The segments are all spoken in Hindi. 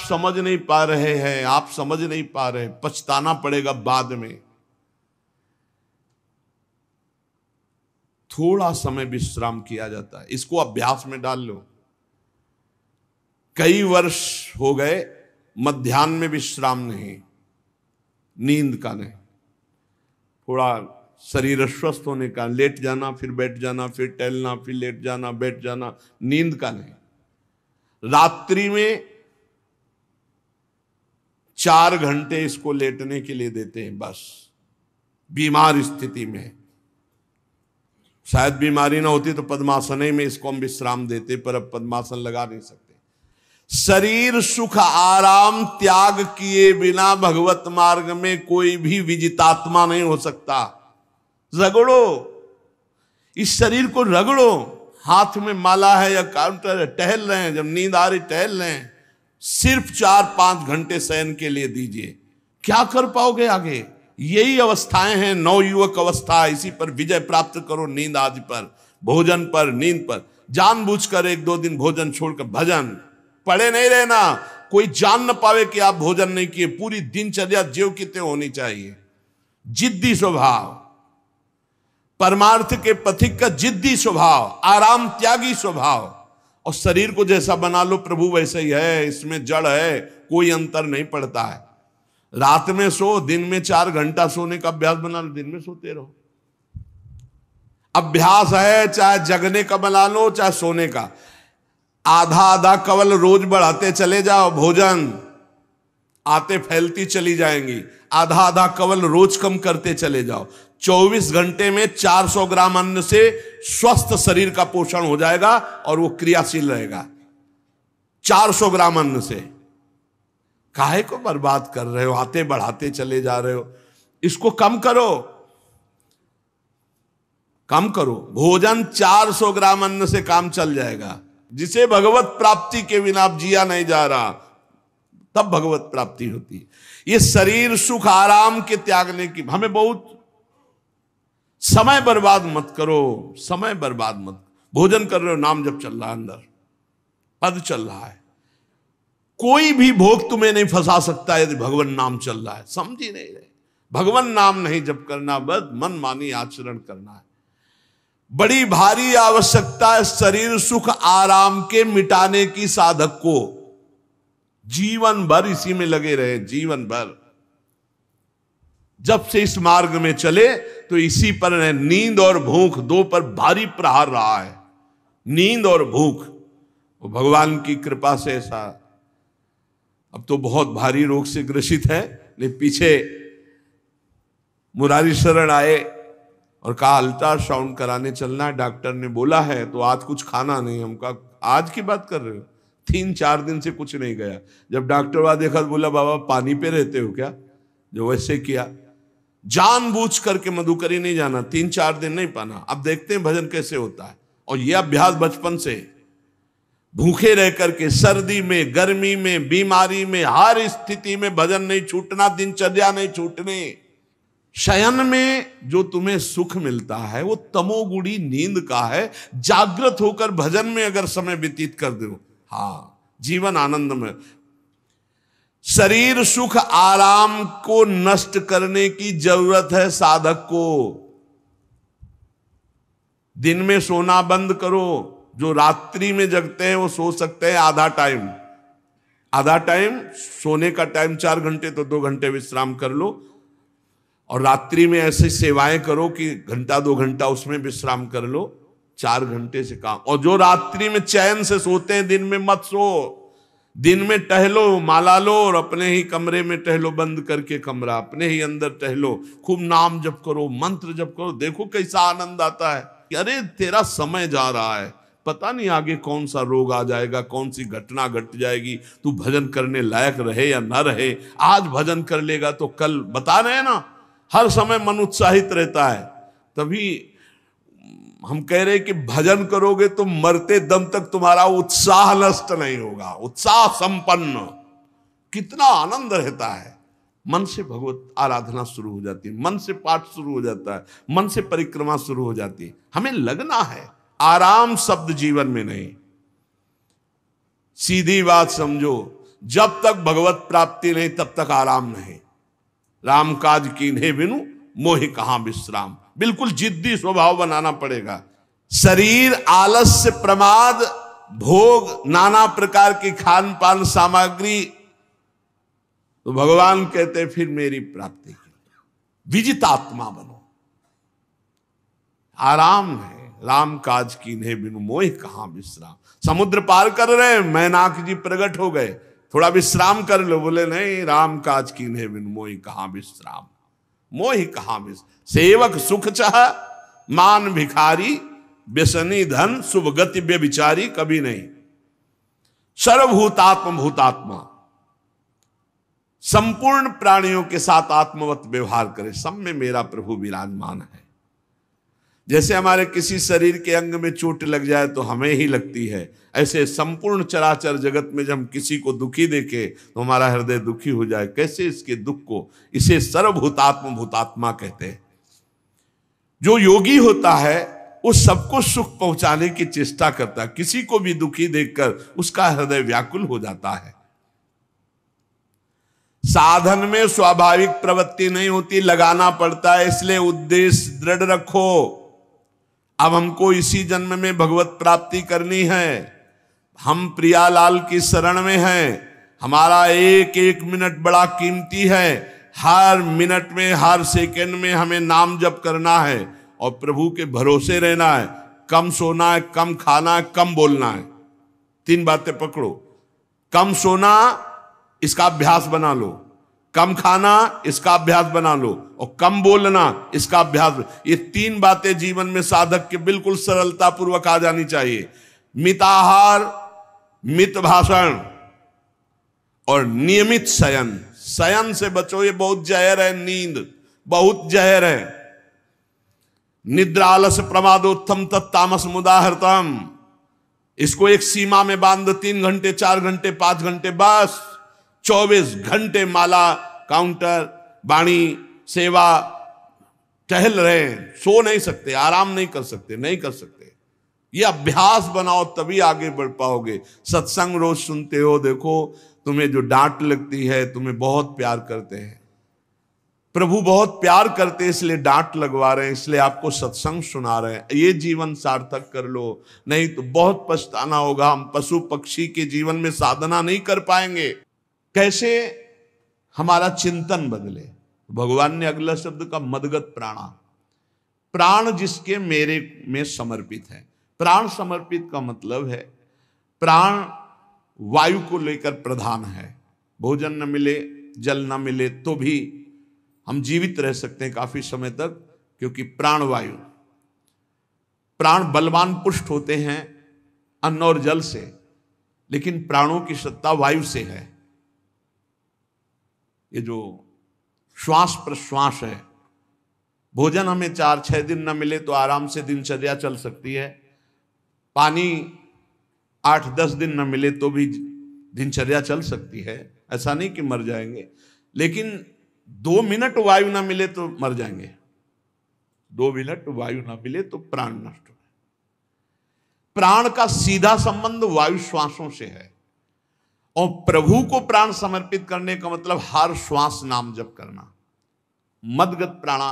समझ नहीं पा रहे हैं, आप समझ नहीं पा रहे, पछताना पड़ेगा बाद में। थोड़ा समय विश्राम किया जाता है, इसको अभ्यास में डाल लो। कई वर्ष हो गए मध्याह्न में विश्राम नहीं, नींद का नहीं, थोड़ा शरीर स्वस्थ होने का, लेट जाना फिर बैठ जाना, फिर टहलना, फिर लेट जाना बैठ जाना, नींद का नहीं। रात्रि में 4 घंटे इसको लेटने के लिए देते हैं बस, बीमार स्थिति में। शायद बीमारी ना होती तो पद्मासन में इसको हम विश्राम देते, पर अब पद्मासन लगा नहीं सकते। शरीर सुख आराम त्याग किए बिना भगवत मार्ग में कोई भी विजितात्मा नहीं हो सकता। रगड़ो, इस शरीर को रगड़ो, हाथ में माला है या काउंटर है, टहल रहे हैं, जब नींद आ रही टहल रहे हैं, सिर्फ 4-5 घंटे शयन के लिए दीजिए। क्या कर पाओगे आगे? यही अवस्थाएं हैं, नवयुवक अवस्था। इसी पर विजय प्राप्त करो, नींद आदि पर, भोजन पर, नींद पर। जानबूझकर 1-2 दिन भोजन छोड़कर भजन पड़े नहीं रहना, कोई जान न पावे कि आप भोजन नहीं किए। पूरी दिनचर्या ज्यों की त्यों होनी चाहिए। जिद्दी स्वभाव, परमार्थ के पथिक का जिद्दी स्वभाव, आराम त्यागी स्वभाव। और शरीर को जैसा बना लो प्रभु वैसे ही है, इसमें जड़ है, कोई अंतर नहीं पड़ता है। रात में सो, दिन में 4 घंटा सोने का अभ्यास बना लो, दिन में सोते रहो। अभ्यास है, चाहे जगने का बना लो चाहे सोने का। आधा आधा कवल रोज बढ़ाते चले जाओ, भोजन आते फैलती चली जाएंगी। आधा आधा कवल रोज कम करते चले जाओ। 24 घंटे में 400 ग्राम अन्न से स्वस्थ शरीर का पोषण हो जाएगा और वो क्रियाशील रहेगा। 400 ग्राम अन्न से काहे को बर्बाद कर रहे हो? आते बढ़ाते चले जा रहे हो। इसको कम करो, कम करो। भोजन 400 ग्राम अन्न से काम चल जाएगा। जिसे भगवत प्राप्ति के बिना आप जिया नहीं जा रहा, तब भगवत प्राप्ति होती है। ये शरीर सुख आराम के त्यागने की, हमें बहुत समय बर्बाद मत करो, समय बर्बाद मत। भोजन कर रहे हो, नाम जब चल रहा है, अंदर पद चल रहा है, कोई भी भोग तुम्हें नहीं फंसा सकता यदि भगवान नाम चल रहा है। समझ ही नहीं रहे, भगवान नाम नहीं जप करना, बस मन मानी आचरण करना है। बड़ी भारी आवश्यकता है शरीर सुख आराम के मिटाने की साधक को। जीवन भर इसी में लगे रहे, जीवन भर। जब से इस मार्ग में चले तो इसी पर है। नींद और भूख दो पर भारी प्रहार रहा है, नींद और भूख। वो भगवान की कृपा से ऐसा, अब तो बहुत भारी रोग से ग्रसित है, लेकिन पीछे मुरारी शरण आए और कहा अल्ट्रासाउंड कराने चलना है, डॉक्टर ने बोला है, तो आज कुछ खाना नहीं। हम कहा आज की बात कर रहे हो? 3-4 दिन से कुछ नहीं गया। जब डॉक्टर वहां देखा तो बोला बाबा पानी पे रहते हो क्या? जो वैसे किया, जानबूझ करके मधुकरी नहीं जाना, 3-4 दिन नहीं पाना। अब देखते हैं भजन कैसे होता है। और यह अभ्यास बचपन से, भूखे रह करके, सर्दी में, गर्मी में, बीमारी में, हर स्थिति में भजन नहीं छूटना, दिनचर्या नहीं छूटने। शयन में जो तुम्हें सुख मिलता है वो तमोगुणी नींद का है। जागृत होकर भजन में अगर समय व्यतीत कर दो, हाँ, जीवन आनंद में। शरीर सुख आराम को नष्ट करने की जरूरत है साधक को। दिन में सोना बंद करो। जो रात्रि में जगते हैं वो सो सकते हैं आधा टाइम, आधा टाइम सोने का टाइम 4 घंटे, तो 2 घंटे विश्राम कर लो। और रात्रि में ऐसी सेवाएं करो कि 1-2 घंटा उसमें विश्राम कर लो, 4 घंटे से काम। और जो रात्रि में चैन से सोते हैं, दिन में मत सो। दिन में टहलो, माला लो और अपने ही कमरे में टहलो, बंद करके कमरा, अपने ही अंदर टहलो, खूब नाम जप करो, मंत्र जप करो। देखो कैसा आनंद आता है कि अरे तेरा समय जा रहा है, पता नहीं आगे कौन सा रोग आ जाएगा, कौन सी घटना घट जाएगी, तू भजन करने लायक रहे या ना रहे। आज भजन कर लेगा तो कल, बता रहे हैं ना, हर समय मन उत्साहित रहता है। तभी हम कह रहे हैं कि भजन करोगे तो मरते दम तक तुम्हारा उत्साह नष्ट नहीं होगा, उत्साह संपन्न। कितना आनंद रहता है। मन से भगवत आराधना शुरू हो जाती है, मन से पाठ शुरू हो जाता है, मन से परिक्रमा शुरू हो जाती है। हमें लगना है, आराम शब्द जीवन में नहीं। सीधी बात समझो, जब तक भगवत प्राप्ति नहीं तब तक आराम नहीं। राम काज कीन्हे बिनु मोहि कहां विश्राम। बिल्कुल जिद्दी स्वभाव बनाना पड़ेगा। शरीर, आलस्य, प्रमाद, भोग, नाना प्रकार की खान पान सामग्री, तो भगवान कहते फिर मेरी प्राप्ति की विजितात्मा बनो। आराम है, राम काज कीन्हे बिनु मोहि कहां विश्राम। समुद्र पार कर रहे हैं, मैनाक जी प्रकट हो गए, थोड़ा विश्राम कर लो। बोले नहीं, राम काज कीन्हे बिनु मोहि कहां विश्राम। मोहि कहां विश्राम। सेवक सुख चाह मान भिखारी, व्यसनी धन शुभ गति व्यभिचारी, कभी नहीं। सर्वभूतात्म भूतात्मा, संपूर्ण प्राणियों के साथ आत्मवत व्यवहार करे, सब में मेरा प्रभु विराजमान है। जैसे हमारे किसी शरीर के अंग में चोट लग जाए तो हमें ही लगती है, ऐसे संपूर्ण चराचर जगत में जब हम किसी को दुखी देखे तो हमारा हृदय दुखी हो जाए। कैसे इसके दुख को, इसे सर्वभूतात्म भूतात्मा कहते हैं। जो योगी होता है वो सबको सुख पहुंचाने की चेष्टा करता है, किसी को भी दुखी देखकर उसका हृदय व्याकुल हो जाता है। साधन में स्वाभाविक प्रवृत्ति नहीं होती, लगाना पड़ता है, इसलिए उद्देश्य दृढ़ रखो। अब हमको इसी जन्म में भगवत प्राप्ति करनी है। हम प्रियालाल की शरण में हैं। हमारा एक एक मिनट बड़ा कीमती है। हर मिनट में, हर सेकंड में हमें नाम जप करना है और प्रभु के भरोसे रहना है। कम सोना है, कम खाना है, कम बोलना है। 3 बातें पकड़ो। कम सोना, इसका अभ्यास बना लो। कम खाना, इसका अभ्यास बना लो। और कम बोलना, इसका अभ्यास। ये 3 बातें जीवन में साधक के बिल्कुल सरलता पूर्वक आ जानी चाहिए। मिताहार, मित भाषण और नियमित शयन। शयन से बचो, ये बहुत जहर है। नींद बहुत जहर है। निद्रा आलस प्रमादोत्थम तत्तामस मुदाहृतम। इसको एक सीमा में बांध दो। 3 घंटे, 4 घंटे, 5 घंटे, बस 24 घंटे माला, काउंटर, वाणी, सेवा, टहल रहे हैं। सो नहीं सकते, आराम नहीं कर सकते, नहीं कर सकते। ये अभ्यास बनाओ तभी आगे बढ़ पाओगे। सत्संग रोज सुनते हो, देखो तुम्हें जो डांट लगती है, तुम्हें बहुत प्यार करते हैं। प्रभु बहुत प्यार करते हैं, इसलिए डांट लगवा रहे हैं, इसलिए आपको सत्संग सुना रहे हैं। ये जीवन सार्थक कर लो, नहीं तो बहुत पछताना होगा। हम पशु पक्षी के जीवन में साधना नहीं कर पाएंगे। कैसे हमारा चिंतन बदले। भगवान ने अगला शब्द का मदगत प्राणा। प्राण जिसके मेरे में समर्पित है। प्राण समर्पित का मतलब है प्राण वायु को लेकर प्रधान है। भोजन न मिले, जल न मिले तो भी हम जीवित रह सकते हैं काफी समय तक, क्योंकि प्राण वायु। प्राण बलवान पुष्ट होते हैं अन्न और जल से, लेकिन प्राणों की सत्ता वायु से है। ये जो श्वास प्रश्वास है, भोजन हमें 4-6 दिन न मिले तो आराम से दिनचर्या चल सकती है। पानी 8-10 दिन न मिले तो भी दिनचर्या चल सकती है। ऐसा नहीं कि मर जाएंगे, लेकिन 2 मिनट वायु ना मिले तो मर जाएंगे। 2 मिनट वायु ना मिले तो प्राण नष्ट हो। प्राण का सीधा संबंध वायु श्वासों से है। और प्रभु को प्राण समर्पित करने का मतलब हर श्वास नाम जप करना। मदगत प्राणा।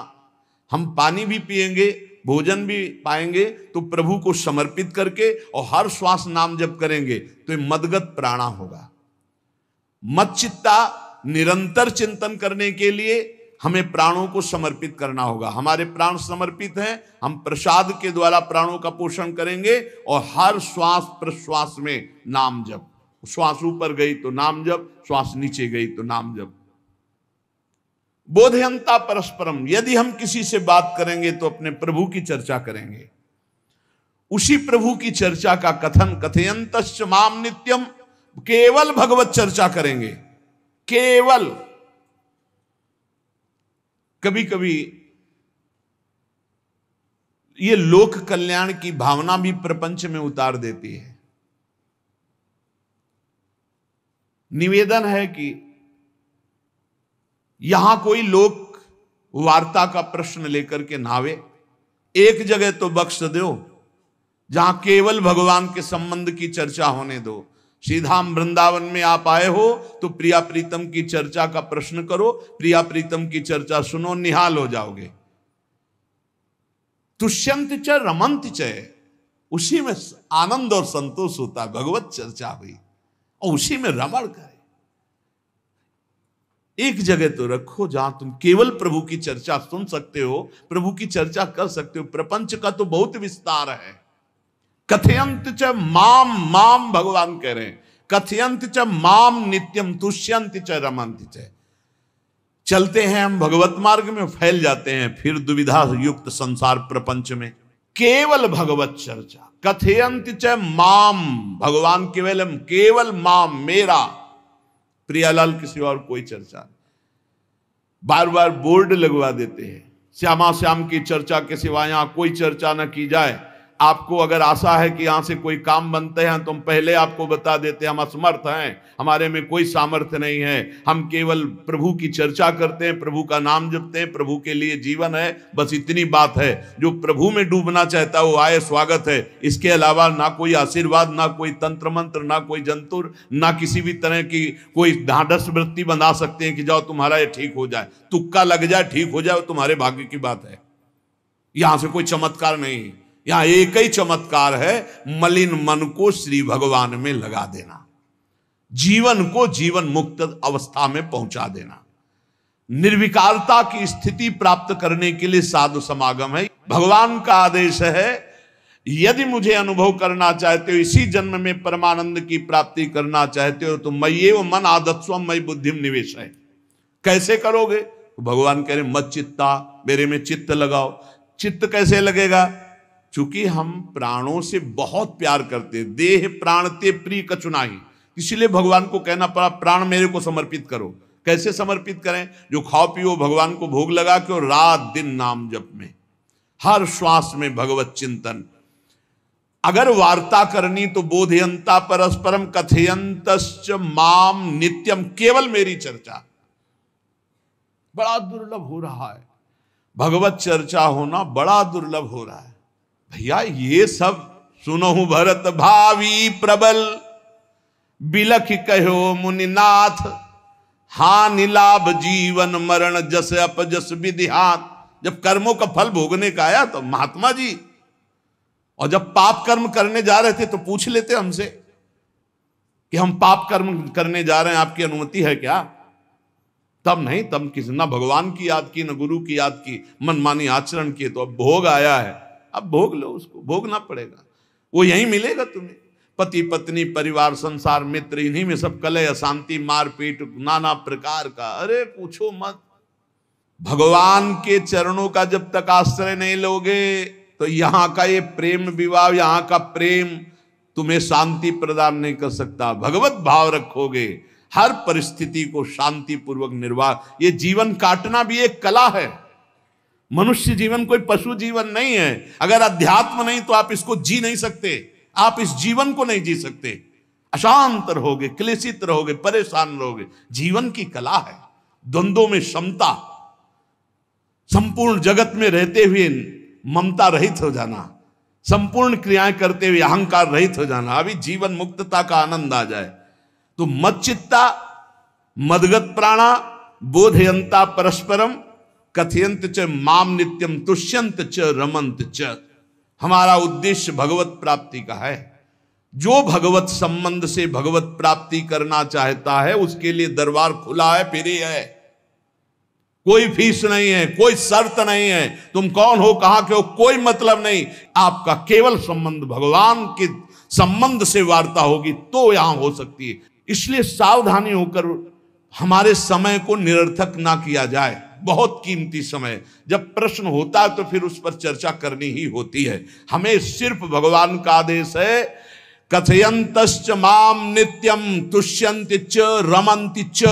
हम पानी भी पिएंगे, भोजन भी पाएंगे तो प्रभु को समर्पित करके और हर श्वास नाम जप करेंगे तो ये मदगत प्राणा होगा। मत चित्ता, निरंतर चिंतन करने के लिए हमें प्राणों को समर्पित करना होगा। हमारे प्राण समर्पित हैं, हम प्रसाद के द्वारा प्राणों का पोषण करेंगे और हर श्वास प्रश्वास में नाम जप। श्वास ऊपर गई तो नाम जप, श्वास नीचे गई तो नाम जप। बोधयंता परस्परम। यदि हम किसी से बात करेंगे तो अपने प्रभु की चर्चा करेंगे। उसी प्रभु की चर्चा का कथन, कथयंतश्च माम नित्यम, केवल भगवत चर्चा करेंगे। केवल। कभी कभी ये लोक कल्याण की भावना भी प्रपंच में उतार देती है। निवेदन है कि यहां कोई लोक वार्ता का प्रश्न लेकर के नावे। एक जगह तो बख्श दो जहां केवल भगवान के संबंध की चर्चा होने दो। श्रीधाम वृंदावन में आप आए हो तो प्रिया प्रीतम की चर्चा का प्रश्न करो, प्रिया प्रीतम की चर्चा सुनो, निहाल हो जाओगे। तुष्यंत च रमंत च, उसी में आनंद और संतोष होता है। भगवत चर्चा हुई और उसी में रमण करे। एक जगह तो रखो जहां तुम केवल प्रभु की चर्चा सुन सकते हो, प्रभु की चर्चा कर सकते हो। प्रपंच का तो बहुत विस्तार है। कथयंत च माम, माम भगवान कह रहे हैं, कथयंत च माम नित्यम तुष्यंत च रमंत च। चलते हैं हम भगवत मार्ग में, फैल जाते हैं फिर दुविधा युक्त संसार प्रपंच में। केवल भगवत चर्चा, कथयंत च माम, भगवान केवल माम, मेरा, प्रियालाल की सिवा और कोई चर्चा नहीं। बार बार बोर्ड लगवा देते हैं, श्यामा श्याम की चर्चा के सिवा यहां कोई चर्चा न की जाए। आपको अगर आशा है कि यहां से कोई काम बनते हैं तो हम पहले आपको बता देते हैं, हम असमर्थ हैं, हमारे में कोई सामर्थ्य नहीं है। हम केवल प्रभु की चर्चा करते हैं, प्रभु का नाम जपते हैं, प्रभु के लिए जीवन है, बस इतनी बात है। जो प्रभु में डूबना चाहता है वो आए, स्वागत है। इसके अलावा ना कोई आशीर्वाद, ना कोई तंत्र मंत्र, ना कोई जंतुर, ना किसी भी तरह की कोई ढांढस वृत्ति बना सकते हैं कि जाओ तुम्हारा ये ठीक हो जाए, तुक्का लग जाए, ठीक हो जाए, तुम्हारे भाग्य की बात है। यहां से कोई चमत्कार नहीं, यहां एक ही चमत्कार है, मलिन मन को श्री भगवान में लगा देना, जीवन को जीवन मुक्त अवस्था में पहुंचा देना। निर्विकारता की स्थिति प्राप्त करने के लिए साधु समागम है। भगवान का आदेश है, यदि मुझे अनुभव करना चाहते हो, इसी जन्म में परमानंद की प्राप्ति करना चाहते हो, तो मय्येव मन आदत्स्व मयि बुद्धिम निवेश है। कैसे करोगे? तो भगवान कह रहे मत चित्ता, मेरे में चित्त लगाओ। चित्त कैसे लगेगा? चूंकि हम प्राणों से बहुत प्यार करते, देह प्राण ते प्रिय कछु नाही, इसलिए भगवान को कहना पड़ा प्राण मेरे को समर्पित करो। कैसे समर्पित करें? जो खाओ पियो भगवान को भोग लगा के, और रात दिन नाम जप में, हर श्वास में भगवत चिंतन। अगर वार्ता करनी तो बोधयंता परस्परम कथयंतश्च माम नित्यम, केवल मेरी चर्चा। बड़ा दुर्लभ हो रहा है, भगवत चर्चा होना बड़ा दुर्लभ हो रहा है। भैया ये सब सुनहु भरत भावी प्रबल, बिलख कहो मुनिनाथ, हानि लाभ जीवन मरण जस अपजस विधिहात। जब कर्मों का फल भोगने का आया तो महात्मा जी, और जब पाप कर्म करने जा रहे थे तो पूछ लेते हमसे कि हम पाप कर्म करने जा रहे हैं, आपकी अनुमति है क्या? तब नहीं, तब किसी ना भगवान की याद की, न गुरु की याद की, मनमानी आचरण किए। तो अब भोग आया है, अब भोग लो, उसको भोगना पड़ेगा, वो यहीं मिलेगा तुम्हें। पति पत्नी परिवार संसार मित्र, इन्हीं में सब कलह अशांति मारपीट नाना प्रकार का। अरे पूछो मत, भगवान के चरणों का जब तक आश्रय नहीं लोगे तो यहां का ये प्रेम विवाह, यहां का प्रेम तुम्हें शांति प्रदान नहीं कर सकता। भगवत भाव रखोगे, हर परिस्थिति को शांति पूर्वक निर्वाह। ये जीवन काटना भी एक कला है। मनुष्य जीवन कोई पशु जीवन नहीं है। अगर अध्यात्म नहीं तो आप इसको जी नहीं सकते, आप इस जीवन को नहीं जी सकते। अशांत रहोगे, क्लेशित रहोगे, परेशान रहोगे। जीवन की कला है द्वंद्वों में समता, संपूर्ण जगत में रहते हुए ममता रहित हो जाना, संपूर्ण क्रियाएं करते हुए अहंकार रहित हो जाना। अभी जीवन मुक्तता का आनंद आ जाए तो मच्चित्ता मदगत प्राणा बोधयंता परस्परम कथयंत च माम नित्यम तुष्यंत च रमंत च। हमारा उद्देश्य भगवत प्राप्ति का है। जो भगवत संबंध से भगवत प्राप्ति करना चाहता है उसके लिए दरबार खुला है, फ्री है, कोई फीस नहीं है, कोई शर्त नहीं है। तुम कौन हो, कहां के हो, कोई मतलब नहीं। आपका केवल संबंध भगवान के संबंध से वार्ता होगी तो यहां हो सकती है। इसलिए सावधानी होकर हमारे समय को निरर्थक ना किया जाए। बहुत कीमती समय, जब प्रश्न होता है तो फिर उस पर चर्चा करनी ही होती है। हमें सिर्फ भगवान का आदेश है, कथयंतश्च माम नित्यम तुष्यंत च रमंति च।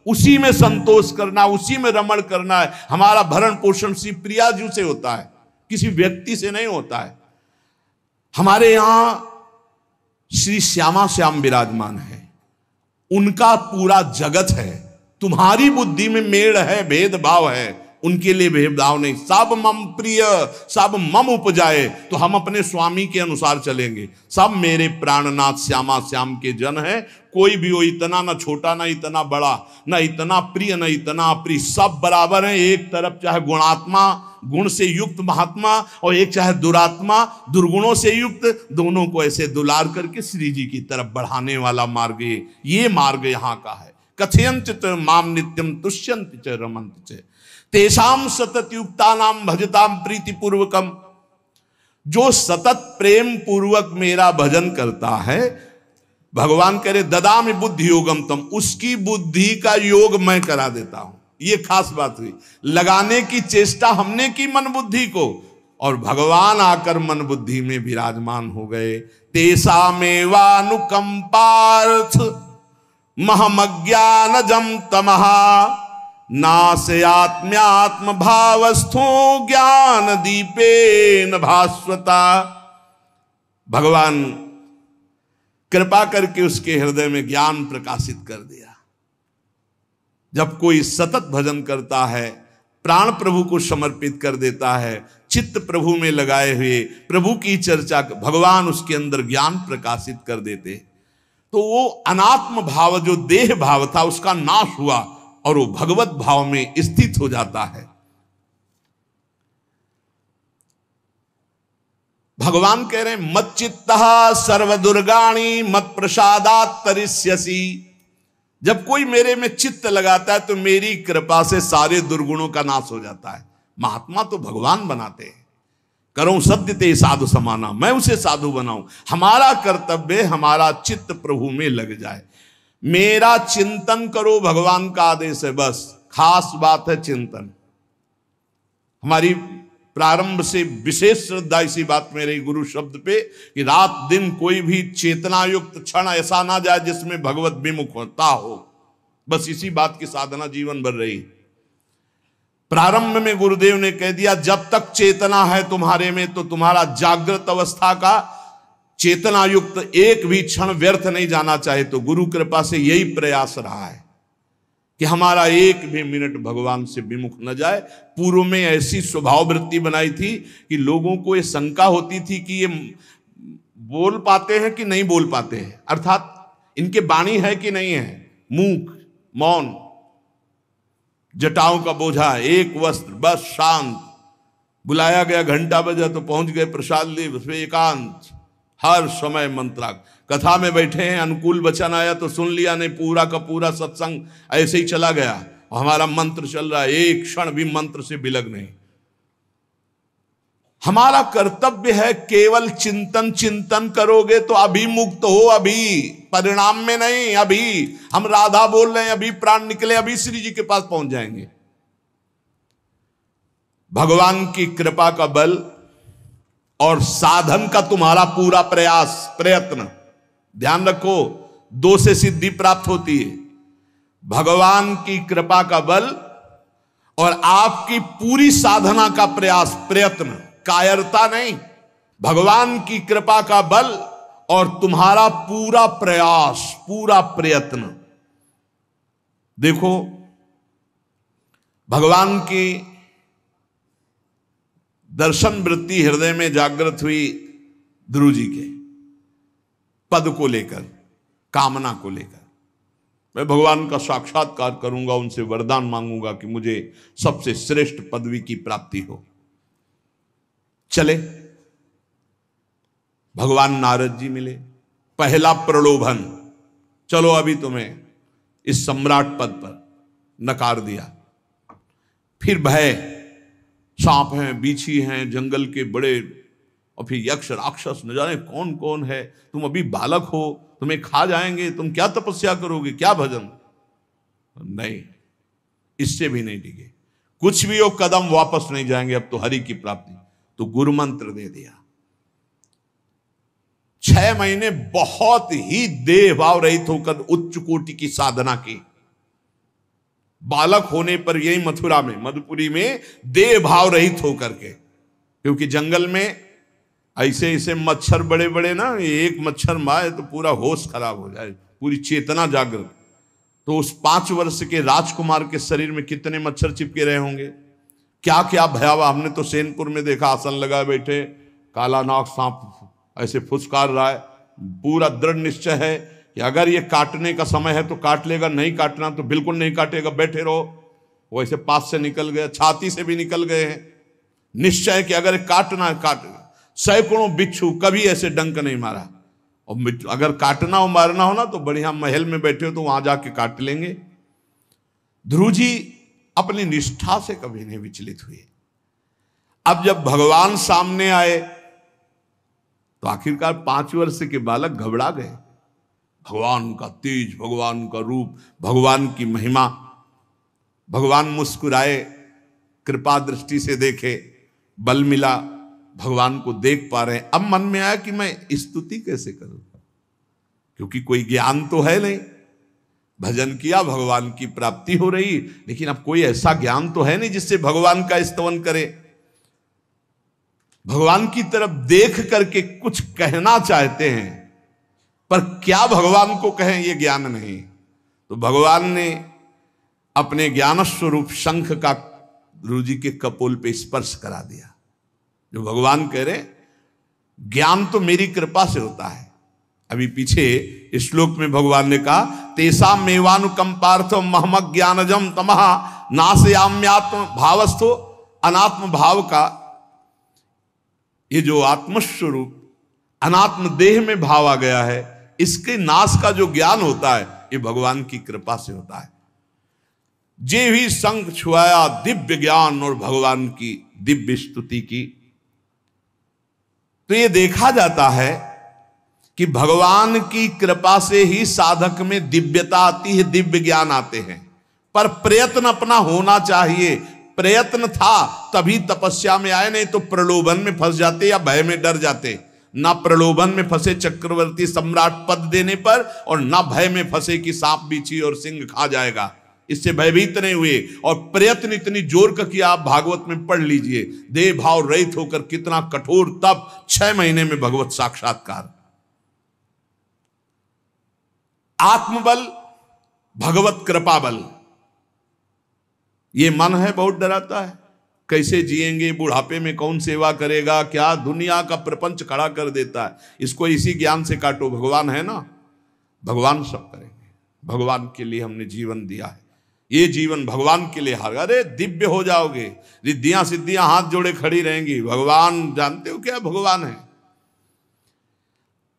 उसी में संतोष करना, उसी में रमण करना है। हमारा भरण पोषण श्री प्रिया जी से होता है, किसी व्यक्ति से नहीं होता है। हमारे यहां श्री श्यामा श्याम विराजमान है, उनका पूरा जगत है। तुम्हारी बुद्धि में मेड़ है, भेदभाव है, उनके लिए भेदभाव नहीं, सब मम प्रिय, सब मम उपजाए, तो हम अपने स्वामी के अनुसार चलेंगे। सब मेरे प्राणनाथ श्यामा श्याम के जन है, कोई भी हो, इतना ना छोटा ना इतना बड़ा, ना इतना प्रिय ना इतना अप्रिय, सब बराबर है। एक तरफ चाहे गुणात्मा, गुण से युक्त महात्मा, और एक चाहे दुरात्मा, दुर्गुणों से युक्त, दोनों को ऐसे दुलार करके श्री जी की तरफ बढ़ाने वाला मार्ग, ये मार्ग यहाँ का है। कथयंत माम नित्यम तुष्यंत च रमंत च तेषाम सतत युक्ता नाम भजताम प्रीति पूर्वकम। जो सतत प्रेम पूर्वक मेरा भजन करता है, भगवान करे ददामि बुद्धि योगम तम, उसकी बुद्धि का योग मैं करा देता हूं। ये खास बात हुई, लगाने की चेष्टा हमने की मन बुद्धि को, और भगवान आकर मन बुद्धि में विराजमान हो गए। तेषामेवानुकंपार्थ महमज्ञानजं तमः नास्यात्म्यात्म भावस्थो ज्ञान दीपेन भास्वता। भगवान कृपा करके उसके हृदय में ज्ञान प्रकाशित कर दिया। जब कोई सतत भजन करता है, प्राण प्रभु को समर्पित कर देता है, चित्त प्रभु में लगाए हुए प्रभु की चर्चा, भगवान उसके अंदर ज्ञान प्रकाशित कर देते, तो वो अनात्म भाव जो देह भाव था उसका नाश हुआ और वो भगवत भाव में स्थित हो जाता है। भगवान कह रहे हैं मत चित्तः सर्वदुर्गाणि मत प्रसादात् तरिष्यसि। जब कोई मेरे में चित्त लगाता है तो मेरी कृपा से सारे दुर्गुणों का नाश हो जाता है। महात्मा तो भगवान बनाते हैं, करो सत्य ते साधु समाना, मैं उसे साधु बनाऊं। हमारा कर्तव्य, हमारा चित्त प्रभु में लग जाए, मेरा चिंतन करो, भगवान का आदेश है। बस खास बात है चिंतन। हमारी प्रारंभ से विशेष श्रद्धा इसी बात में रही गुरु शब्द पे, कि रात दिन कोई भी चेतना युक्त क्षण ऐसा ना जाए जिसमें भगवत विमुखता हो। बस इसी बात की साधना जीवन भर रही। प्रारंभ में गुरुदेव ने कह दिया जब तक चेतना है तुम्हारे में, तो तुम्हारा जागृत अवस्था का चेतना युक्त एक भी क्षण व्यर्थ नहीं जाना चाहे। तो गुरु कृपा से यही प्रयास रहा है कि हमारा एक भी मिनट भगवान से विमुख न जाए। पूर्व में ऐसी स्वभाव वृत्ति बनाई थी कि लोगों को ये शंका होती थी कि ये बोल पाते हैं कि नहीं बोल पाते हैं, अर्थात इनके वाणी है कि नहीं है, मूक मौन, जटाओं का बोझा, एक वस्त्र, बस शांत। बुलाया गया, घंटा बजा तो पहुंच गए, प्रसाद ले, उसमें एकांत, हर समय मंत्राग। कथा में बैठे हैं, अनुकूल वचन आया तो सुन लिया, नहीं पूरा का पूरा सत्संग ऐसे ही चला गया। हमारा मंत्र चल रहा है, एक क्षण भी मंत्र से बिलग नहीं। हमारा कर्तव्य है केवल चिंतन। चिंतन करोगे तो अभी मुक्त हो, अभी परिणाम में नहीं। अभी हम राधा बोल रहे हैं, अभी प्राण निकले, अभी श्री जी के पास पहुंच जाएंगे। भगवान की कृपा का बल और साधन का तुम्हारा पूरा प्रयास प्रयत्न, ध्यान रखो, दो से सिद्धि प्राप्त होती है। भगवान की कृपा का बल और आपकी पूरी साधना का प्रयास प्रयत्न, कायरता नहीं। भगवान की कृपा का बल और तुम्हारा पूरा प्रयास, पूरा प्रयत्न। देखो भगवान की दर्शन वृत्ति हृदय में जागृत हुई ध्रुव जी के पद को लेकर, कामना को लेकर। मैं भगवान का साक्षात्कार करूंगा, उनसे वरदान मांगूंगा कि मुझे सबसे श्रेष्ठ पदवी की प्राप्ति हो। चले, भगवान नारद जी मिले। पहला प्रलोभन, चलो अभी तुम्हें इस सम्राट पद पर नकार दिया। फिर भय, सांप हैं, बीछी हैं, जंगल के बड़े, और फिर यक्ष राक्षस, न जाने कौन कौन है। तुम अभी बालक हो, तुम्हें खा जाएंगे, तुम क्या तपस्या करोगे, क्या भजन। नहीं, इससे भी नहीं टिके। कुछ भी हो, कदम वापस नहीं जाएंगे, अब तो हरि की प्राप्ति। तो गुरु मंत्र दे दिया। 6 महीने बहुत ही देह भाव रहित होकर उच्च कोटि की साधना की। बालक होने पर यही मथुरा में, मधुपुरी में देह भाव रहित होकर के, क्योंकि जंगल में ऐसे ऐसे मच्छर बड़े बड़े ना, एक मच्छर मारे तो पूरा होश खराब हो जाए, पूरी चेतना जागृत। तो उस 5 वर्ष के राजकुमार के शरीर में कितने मच्छर चिपके रहे होंगे। क्या क्या भयावह। हमने तो सेनपुर में देखा, आसन लगाए बैठे, काला नाग सांप ऐसे फुसकार रहा है। पूरा दृढ़ निश्चय है कि अगर ये काटने का समय है तो काट लेगा, नहीं काटना तो बिल्कुल नहीं काटेगा, बैठे रहो। वो ऐसे पास से निकल गए, छाती से भी निकल गए हैं। निश्चय कि अगर काटना है काट। सैकड़ों बिच्छू, कभी ऐसे डंक नहीं मारा। और अगर काटना हो मारना हो ना तो बढ़िया महल में बैठे हो तो वहां जाके काट लेंगे। ध्रुव जी अपनी निष्ठा से कभी नहीं विचलित हुए। अब जब भगवान सामने आए तो आखिरकार 5 वर्ष के बालक घबरा गए। भगवान का तेज, भगवान का रूप, भगवान की महिमा। भगवान मुस्कुराए, कृपा दृष्टि से देखे, बल मिला, भगवान को देख पा रहे हैं। अब मन में आया कि मैं स्तुति कैसे करूं, क्योंकि कोई ज्ञान तो है नहीं। भजन किया, भगवान की प्राप्ति हो रही, लेकिन अब कोई ऐसा ज्ञान तो है नहीं जिससे भगवान का स्तवन करे। भगवान की तरफ देख करके कुछ कहना चाहते हैं, पर क्या भगवान को कहें ये ज्ञान नहीं। तो भगवान ने अपने ज्ञान स्वरूप शंख का ध्रुव जी के कपोल पे स्पर्श करा दिया। जो भगवान कह रहे, ज्ञान तो मेरी कृपा से होता है। अभी पीछे इस श्लोक में भगवान ने कहा, तेसा मेवानुकंपार्थ महमक ज्ञानजम तमः नाशयाम्यात्म भावस्थो। अनात्म भाव का ये जो आत्मस्वरूप अनात्म देह में भाव आ गया है, इसके नाश का जो ज्ञान होता है ये भगवान की कृपा से होता है। जे भी संग छुआया दिव्य ज्ञान और भगवान की दिव्य स्तुति की। तो ये देखा जाता है कि भगवान की कृपा से ही साधक में दिव्यता आती है, दिव्य ज्ञान आते हैं। पर प्रयत्न अपना होना चाहिए। प्रयत्न था तभी तपस्या में आए, नहीं तो प्रलोभन में फंस जाते या भय में डर जाते। ना प्रलोभन में फंसे चक्रवर्ती सम्राट पद देने पर, और ना भय में फंसे कि सांप बिच्छी और सिंह खा जाएगा, इससे भयभीत नहीं हुए। और प्रयत्न इतनी जोर का किया, आप भागवत में पढ़ लीजिए, देह भाव रहित होकर कितना कठोर तप, 6 महीने में भगवत साक्षात्कार। आत्मबल, भगवत कृपा बल। ये मन है बहुत डराता है, कैसे जिएंगे, बुढ़ापे में कौन सेवा करेगा, क्या दुनिया का प्रपंच खड़ा कर देता है। इसको इसी ज्ञान से काटो, भगवान है ना, भगवान सब करेंगे। भगवान के लिए हमने जीवन दिया है, ये जीवन भगवान के लिए हार। अरे दिव्य हो जाओगे, रिद्धियां सिद्धियां हाथ जोड़े खड़ी रहेंगी। भगवान जानते हो क्या भगवान है।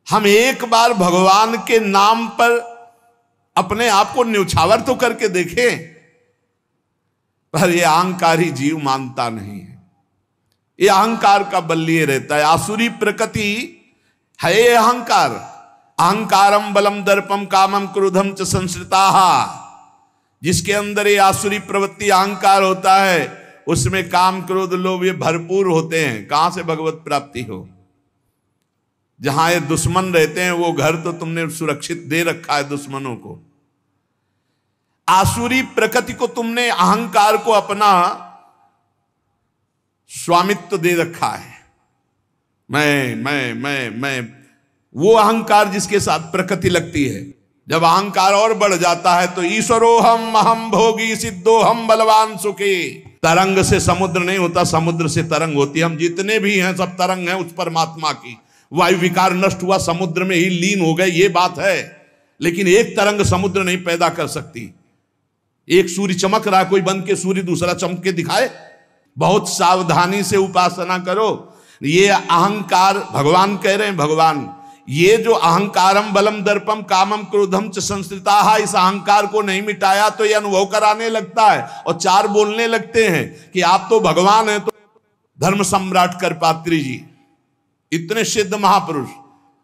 हम एक बार भगवान के नाम पर अपने आप को न्यौछावर तो करके देखें, पर यह अहंकारी जीव मानता नहीं है। ये अहंकार का बल लिए रहता है। आसुरी प्रकृति है ये अहंकार। अहंकारम बलम दर्पम कामम क्रोधम च संश्रिताः। जिसके अंदर ये आसुरी प्रवृत्ति अहंकार होता है, उसमें काम क्रोध लोभ ये भरपूर होते हैं। कहां से भगवत प्राप्ति हो। जहां ये दुश्मन रहते हैं वो घर तो तुमने सुरक्षित दे रखा है दुश्मनों को। आसुरी प्रकृति को तुमने, अहंकार को अपना स्वामित्व दे रखा है। मैं वो अहंकार जिसके साथ प्रकृति लगती है। जब अहंकार और बढ़ जाता है तो ईश्वरोहम अहम भोगी सिद्धोहम बलवान सुखी। तरंग से समुद्र नहीं होता, समुद्र से तरंग होती है। हम जितने भी हैं सब तरंग हैं उस परमात्मा की। वायु विकार नष्ट हुआ, समुद्र में ही लीन हो गए, ये बात है। लेकिन एक तरंग समुद्र नहीं पैदा कर सकती। एक सूर्य चमक रहा, कोई बंद के सूर्य दूसरा चमक के दिखाए। बहुत सावधानी से उपासना करो। ये अहंकार, भगवान कह रहे हैं, भगवान ये जो अहंकारम बलम दर्पम कामम क्रोधम च संश्रिताः, इस अहंकार को नहीं मिटाया तो ये अनुभव कराने लगता है और 4 बोलने लगते हैं कि आप तो भगवान हैं। तो धर्म सम्राट करपात्री जी, इतने सिद्ध महापुरुष,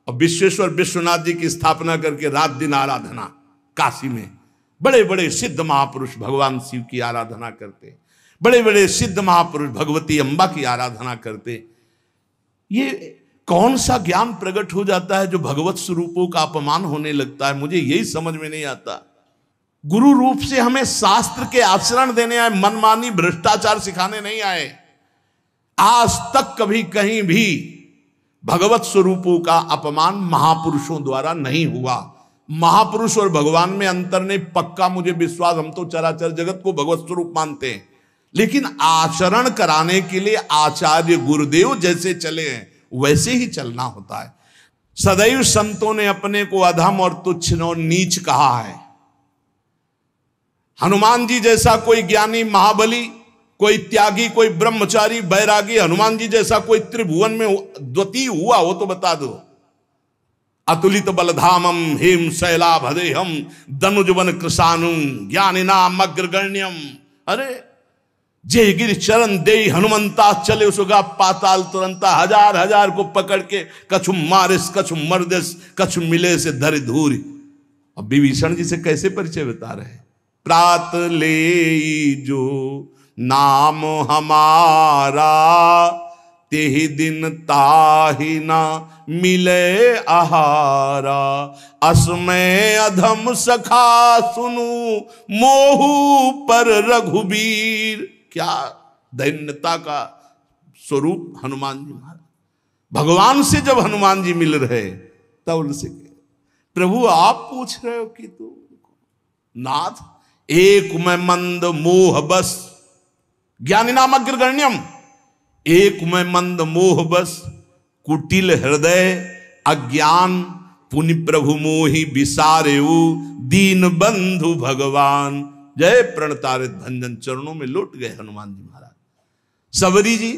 और विश्वेश्वर विश्वनाथ जी की स्थापना करके रात दिन आराधना। काशी में बड़े बड़े सिद्ध महापुरुष भगवान शिव की आराधना करते, बड़े बड़े सिद्ध महापुरुष भगवती अम्बा की आराधना करते। ये कौन सा ज्ञान प्रकट हो जाता है जो भगवत स्वरूपों का अपमान होने लगता है। मुझे यही समझ में नहीं आता। गुरु रूप से हमें शास्त्र के आचरण देने आए, मनमानी भ्रष्टाचार सिखाने नहीं आए। आज तक कभी कहीं भी भगवत स्वरूपों का अपमान महापुरुषों द्वारा नहीं हुआ। महापुरुष और भगवान में अंतर नहीं, पक्का मुझे विश्वास। हम तो चराचर जगत को भगवत स्वरूप मानते हैं, लेकिन आचरण कराने के लिए आचार्य गुरुदेव जैसे चले हैं वैसे ही चलना होता है। सदैव संतों ने अपने को अधम और तुच्छ और नीच कहा है। हनुमान जी जैसा कोई ज्ञानी, महाबली, कोई त्यागी, कोई ब्रह्मचारी, बैरागी, हनुमान जी जैसा कोई त्रिभुवन में द्वितीय हुआ हो तो बता दो। अतुलित बलधामम हेम शैलाभदेहम दनुजवन कृशानुम ज्ञानिनाम अग्रगण्यम। अरे जय गिर चरण दे हनुमंता चले उसगा पाताल तुरंता। हजार हजार को पकड़ के कछु मारिस कछु मर्दिस कछु मिले से धर धूरी। अब विभीषण जी से कैसे परिचय बता रहे। प्रात ले जो नाम हमारा तेहि दिन ताहि ना मिले आहारा। असमय अधम सखा सुनु मोहु पर रघुबीर। क्या दैन्यता का स्वरूप हनुमान जी महाराज। भगवान से जब हनुमान जी मिल रहे तब उनसे प्रभु आप पूछ रहे हो कि तू नाथ एक मैं मंद मोह बस ज्ञानी नाम अग्रगण्यम। एक मैं मंद मोह बस कुटिल हृदय अज्ञान पुनि प्रभु मोहि विसारेऊ दीन बंधु भगवान। जय प्रणतारित भंजन चरणों में लौट गए हनुमान जी महाराज। सबरी जी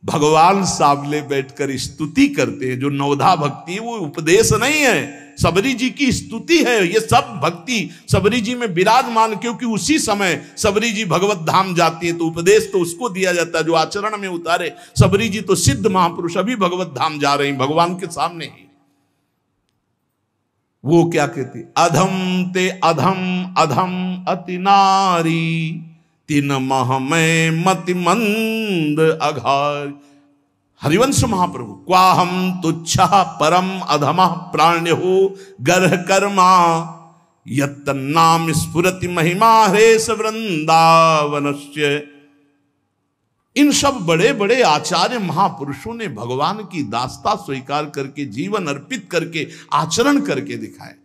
भगवान सामने बैठकर स्तुति करते हैं। जो नवधा भक्ति है वो उपदेश नहीं है, सबरी जी की स्तुति है। ये सब भक्ति सबरी जी में विराजमान, क्योंकि उसी समय सबरी जी भगवत धाम जाती है तो उपदेश तो उसको दिया जाता है जो आचरण में उतारे। सबरी जी तो सिद्ध महापुरुष अभी भगवत धाम जा रही भगवान के सामने ही। वो क्या कहती, अधम ते अधम अधम अति नारी तीन मह में मति मंद अघार। हरिवंश महाप्रभु क्वाहम तुच्छ परम अधम प्राण्य हो गर्ह कर्मा यत नाम स्फुरति महिमा हरेश वृंदावनस्य। इन सब बड़े बड़े आचार्य महापुरुषों ने भगवान की दास्ता स्वीकार करके जीवन अर्पित करके आचरण करके दिखाए।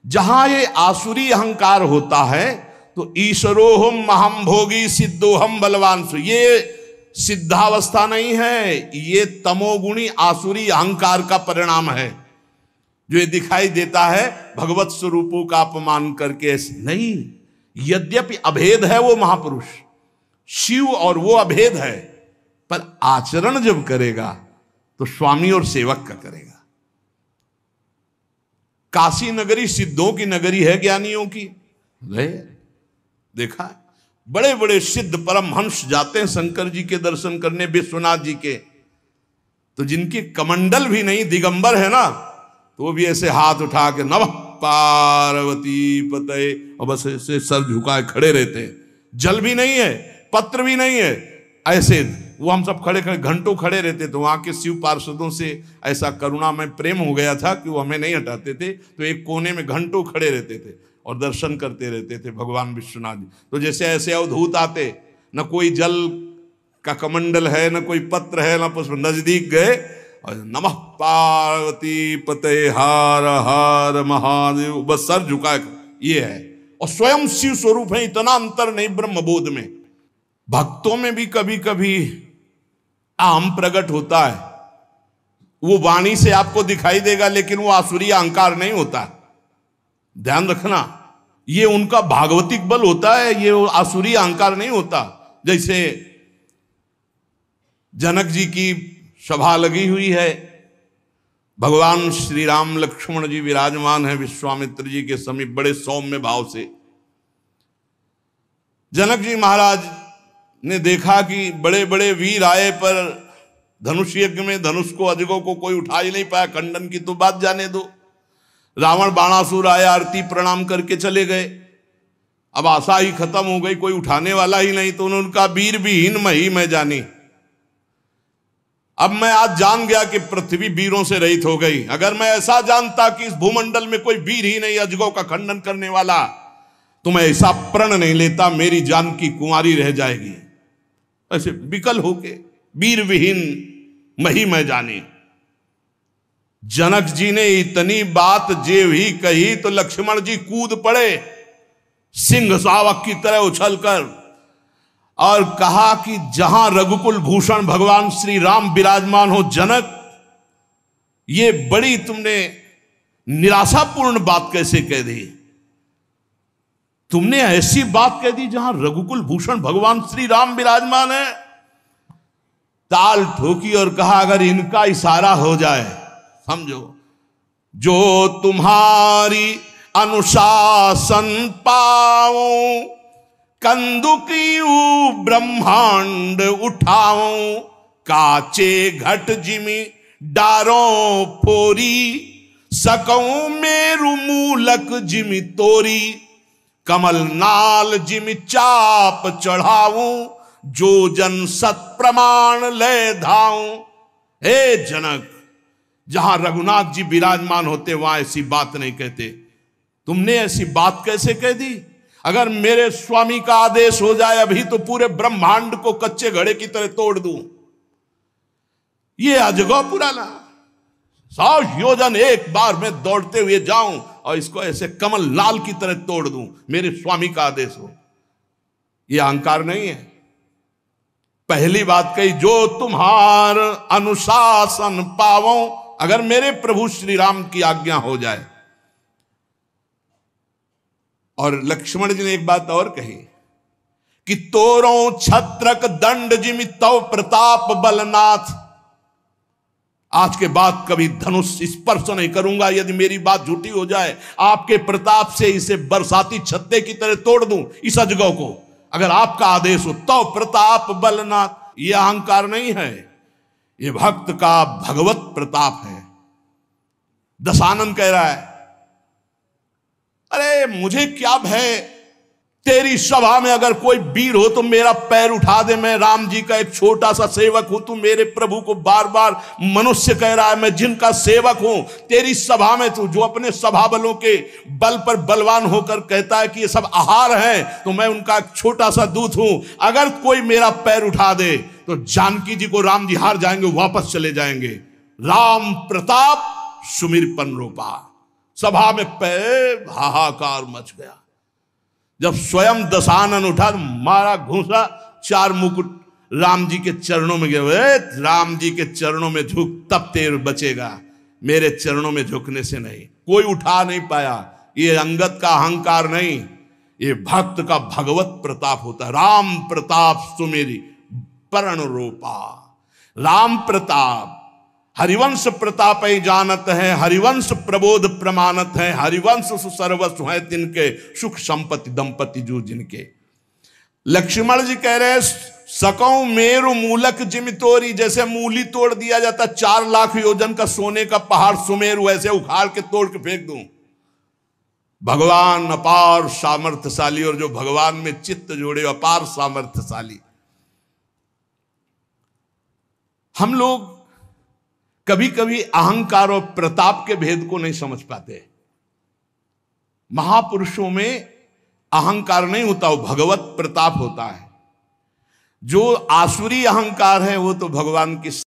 जहां ये आसुरी अहंकार होता है तो ईश्वरोहम महम भोगी सिद्धोहम बलवान। ये सिद्धावस्था नहीं है, ये तमोगुणी आसुरी अहंकार का परिणाम है जो ये दिखाई देता है भगवत स्वरूपों का अपमान करके। नहीं, यद्यपि अभेद है वो महापुरुष शिव और वो अभेद है, पर आचरण जब करेगा तो स्वामी और सेवक का करेगा। काशी नगरी सिद्धों की नगरी है, ज्ञानियों की। देखा बड़े बड़े सिद्ध परमहंस जाते हैं शंकर जी के दर्शन करने, विश्वनाथ जी के, तो जिनके कमंडल भी नहीं दिगंबर है ना, तो वो भी ऐसे हाथ उठा के नमः पार्वती पते और बस ऐसे सर झुकाए खड़े रहते हैं। जल भी नहीं है, पत्र भी नहीं है, ऐसे वो हम सब खड़े खड़े घंटों खड़े रहते। तो वहां के शिव पार्षदों से ऐसा करुणा में प्रेम हो गया था कि वो हमें नहीं हटाते थे, तो एक कोने में घंटों खड़े रहते थे और दर्शन करते रहते थे भगवान विश्वनाथ जी। तो जैसे ऐसे अवधूत आते, न कोई जल का कमंडल है, न कोई पत्र है, न पुष्प, नजदीक गए और नमः पार्वती पते हार हार महादेव, बस सर झुकाए, ये है। और स्वयं शिव स्वरूप है, इतना अंतर नहीं ब्रह्मबोध में। भक्तों में भी कभी कभी आम प्रकट होता है, वो वाणी से आपको दिखाई देगा, लेकिन वो आसुरी अहंकार नहीं होता। ध्यान रखना, ये उनका भागवतिक बल होता है, ये आसुरी अहंकार नहीं होता। जैसे जनक जी की सभा लगी हुई है, भगवान श्री राम लक्ष्मण जी विराजमान है विश्वामित्र जी के समीप बड़े सौम्य भाव से। जनक जी महाराज ने देखा कि बड़े बड़े वीर आए पर धनुष यज्ञ में धनुष को अजगों को कोई उठा ही नहीं पाया, खंडन की तो बात जाने दो। रावण बाणासुर आया, आरती प्रणाम करके चले गए। अब आशा ही खत्म हो गई, कोई उठाने वाला ही नहीं, तो उन्होंने उनका वीर विहीन मही मैं जानी। अब मैं आज जान गया कि पृथ्वी वीरों से रहित हो गई। अगर मैं ऐसा जानता कि इस भूमंडल में कोई वीर ही नहीं अजगों का खंडन करने वाला, तो मैं ऐसा प्रण नहीं लेता, मेरी जान की कुंवारी रह जाएगी। ऐसे विकल होके वीर विहीन मही मैं जानी। जनक जी ने इतनी बात जे ही कही तो लक्ष्मण जी कूद पड़े सिंह शावक की तरह उछलकर। और कहा कि जहां रघुकुल भूषण भगवान श्री राम विराजमान हो जनक, ये बड़ी तुमने निराशापूर्ण बात कैसे कह दी? तुमने ऐसी बात कह दी जहां रघुकुल भूषण भगवान श्री राम विराजमान है। ताल ठोकी और कहा अगर इनका इशारा हो जाए, समझो, जो तुम्हारी अनुशासन पाओ, कंदुकियू ब्रह्मांड उठाओ, काचे घट जिमी डारों फोरी, सकऊं मेरु मूलक जिमी तोरी, कमल नाल जिमी चाप चढ़ाऊं, जो जन सत प्रमाण ले धाऊं। हे जनक, जहां रघुनाथ जी विराजमान होते वहां ऐसी बात नहीं कहते। तुमने ऐसी बात कैसे कह दी? अगर मेरे स्वामी का आदेश हो जाए अभी तो पूरे ब्रह्मांड को कच्चे घड़े की तरह तोड़ दूं। ये अजगौ पुराना 100 योजन एक बार में दौड़ते हुए जाऊं और इसको ऐसे कमल लाल की तरह तोड़ दूं, मेरे स्वामी का आदेश हो। यह अहंकार नहीं है। पहली बात कही, जो तुम्हार अनुशासन पावो, अगर मेरे प्रभु श्री राम की आज्ञा हो जाए। और लक्ष्मण जी ने एक बात और कही कि तोरों छत्रक दंड जिमि तव प्रताप बलनाथ। आज के बाद कभी धनुष स्पर्श नहीं करूंगा यदि मेरी बात झूठी हो जाए। आपके प्रताप से इसे बरसाती छत्ते की तरह तोड़ दूं इस अजगौ को, अगर आपका आदेश हो। तव प्रताप बलनाथ, यह अहंकार नहीं है, यह भक्त का भगवत प्रताप है। दशानन कह रहा है, अरे मुझे क्या भय, तेरी सभा में अगर कोई वीर हो तो मेरा पैर उठा दे। मैं राम जी का एक छोटा सा सेवक हूं। तू मेरे प्रभु को बार बार मनुष्य कह रहा है, मैं जिनका सेवक हूं। तेरी सभा में तू जो अपने सभा बलों के बल पर बलवान होकर कहता है कि ये सब आहार है, तो मैं उनका एक छोटा सा दूत हूं। अगर कोई मेरा पैर उठा दे तो जानकी जी को राम जी हार जाएंगे, वापस चले जाएंगे। राम प्रताप सुमिरपन रूपा। सभा में पैर हाहाकार मच गया। जब स्वयं दशानन उठा तो मारा घूसा, 4 मुकुट राम जी के चरणों में गए। राम जी के चरणों में झुक, तब तेर बचेगा, मेरे चरणों में झुकने से नहीं। कोई उठा नहीं पाया। ये अंगत का अहंकार नहीं, ये भक्त का भगवत प्रताप होता है। राम प्रताप सुमेरी परण रूपा। राम प्रताप हरिवंश प्रताप ही जानत है, हरिवंश प्रबोध प्रमाणत है, हरिवंश सर्वस्व है तिनके, सुख संपत्ति दंपति जो जिनके। लक्ष्मण जी कह रहे, सकऊं मेरु मूलक जिमि तोरी। जैसे मूली तोड़ दिया जाता 4 लाख योजन का सोने का पहाड़ सुमेरु, ऐसे उखाड़ के तोड़ के फेंक दूं। भगवान अपार सामर्थ्यशाली, और जो भगवान में चित्त जोड़े अपार सामर्थ्यशाली। हम लोग कभी कभी अहंकार और प्रताप के भेद को नहीं समझ पाते। महापुरुषों में अहंकार नहीं होता, वो भगवत प्रताप होता है। जो आसुरी अहंकार है वो तो भगवान की